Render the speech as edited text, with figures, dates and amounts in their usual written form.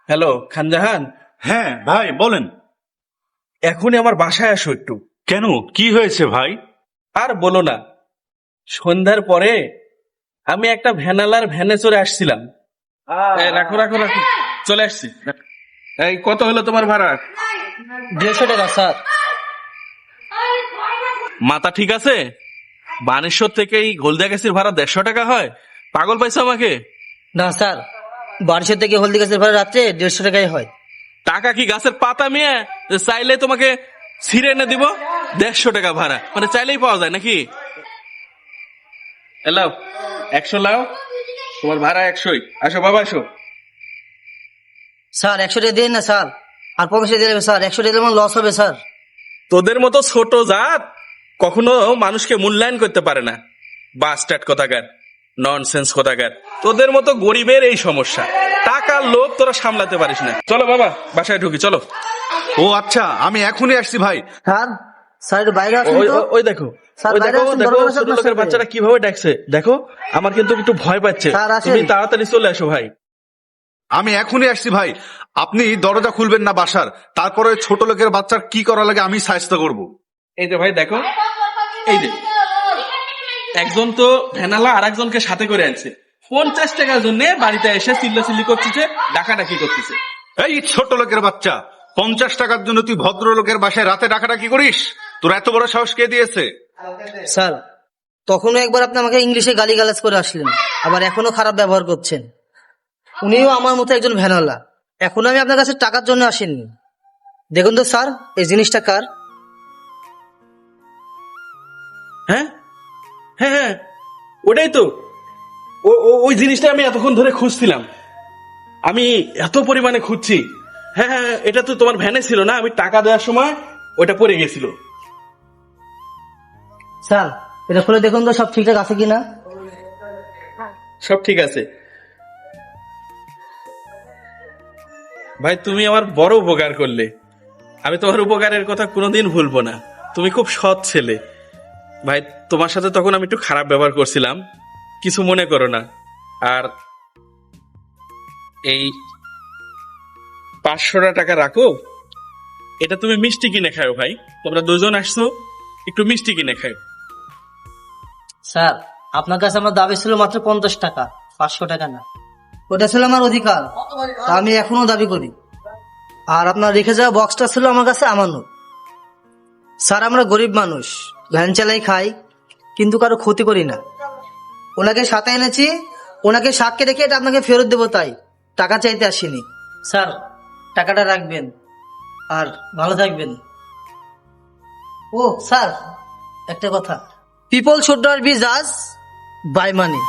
Hello Khanjahan. হ্যাঁ ভাই বলেন। এখনই আমার বাসায় আসো একটু। কেন, কি হয়েছে ভাই? আর বলো না, সন্ধ্যার পরে আমি একটা ভ্যানালার ভ্যানে চড়ে আসছিলাম। রাখো রাখো রাখো, চলে আসছি। এই কত হলো তোমার ভাড়া? 150 টাকা স্যার। মাথা ঠিক আছে? বানেশ্বর থেকে এই হলদিয়া গেছির ভাড়া 150 টাকা হয়? পাগল পাইছো আমাকে? না স্যার, বারিশের থেকে হলদি গাছের ভাড়া রাত্রে 150 টাকাই হয়। টাকা কি গাছের পাতা মিয়া যে চাইলে তোমাকে ছিঁড়ে এনে দিব? 150 টাকা ভাড়া মানে চাইলেই পাওয়া যায় নাকি? লাও 100 লাও, তোমার ভাড়া 100ই। আসো বাবা আসো। স্যার 100 টাকা দিন না স্যার, আর 50 টাকা দিলে স্যার, 100 টাকা দিলে আমার লস হবে স্যার। তোদের মতো ছোট জাত কখনো মানুষকে মূল্যায়ন করতে পারে না। বাস্টার্ড কোথাকার, ননসেন্স কোথাকার। তোদের মতো গরিবের এই সমস্যা, টাকার লোভ তোরা সামলাতে পারিস না। চলো বাবা বাসায় ঢুকি, চলো। ও আচ্ছা, আমি এখনই আসছি ভাই। স্যার, স্যার একটু বাইরে আসুন তো। ওই দেখো, স্যার, ওই বাইরে দেখো আসুন, দেখো দরকার আছে ছোট আপনার লোকের সাথে। বাচ্চারা কিভাবে ডাকছে দেখো। আমার কিন্তু একটু ভয় পাচ্ছে। স্যার, আসেন। তুমি তাড়াতাড়ি চলে আসো ভাই। আমি এখনই আসছি ভাই। আপনি দরজা খুলবেন না বাসার, তারপরে ছোট লোকের বাচ্চার কি করা লাগে আমি সাহায্য করব। এই যে ভাই দেখো, এই যে একজন তো ভ্যানালা আর একজনকে সাথে করে আনছে, 50 টাকার জন্য বাড়িতে এসে চিল্লাচিল্লি করতেছে, ডাকাডাকি করতেছে। এই ছোট লোকের বাচ্চা, 50 টাকার জন্য তুই ভদ্রলোকের বাসায় রাতে ডাকাডাকি করিস? তোর এত বড় সাহস কে দিয়েছে? স্যার, তখনও একবার আপনি আমাকে ইংলিশে গালিগালাজ করে আসলেন, আবার এখনো খারাপ ব্যবহার করছেন। উনিও আমার মতো একজন ভ্যানওয়ালা। এখন আমি আপনার কাছে টাকার জন্য আসেননি। দেখুন তো স্যার, এই জিনিসটা কার? হ্যাঁ হ্যাঁ হ্যাঁ, ওটাই তো। ওই জিনিসটা আমি এতক্ষণ ধরে খুঁজছিলাম। আমি এত পরিমাণে খুঁজছি। হ্যাঁ হ্যাঁ, এটা তো তোমার ভ্যানে ছিল না? আমি টাকা দেওয়ার সময় ওটা পড়ে গেছিল। স্যার, এটা খুলে দেখুন তো সব ঠিকঠাক আছে কিনা। সব ঠিক আছে ভাই, তুমি আমার বড় উপকার করলে। আমি তোমার উপকারের কথা কোনোদিন ভুলবো না। তুমি খুব সৎ ছেলে ভাই। তোমার সাথে তখন আমি একটু খারাপ ব্যবহার করছিলাম, কিছু মনে করো না। আর এই 500 টাকা রাখো, এটা তুমি মিষ্টি কিনে খাও ভাই। তোমরা দুজন আসছো, একটু মিষ্টি কিনে খাও। স্যার, আপনার কাছে আমার দাবি ছিল মাত্র 50 টাকা, 500 টাকা না। ওটা ছিল আমার অধিকার, তা আমি এখনো দাবি করি। আর আপনার রেখে যাওয়া বক্সটা ছিল আমার কাছে আমানত। স্যার, আমরা গরিব মানুষ, ভ্যান চালাই খাই, কিন্তু কারো ক্ষতি করি না। ওনাকে সাথে এনেছি, ওনাকে সাক্ষী রেখে এটা আপনাকে ফেরত দেবো, তাই টাকা চাইতে আসিনি। স্যার, টাকাটা রাখবেন আর ভালো থাকবেন। ও স্যার, একটা কথা, পিপল শুড নট বি জাজ বাই মানি।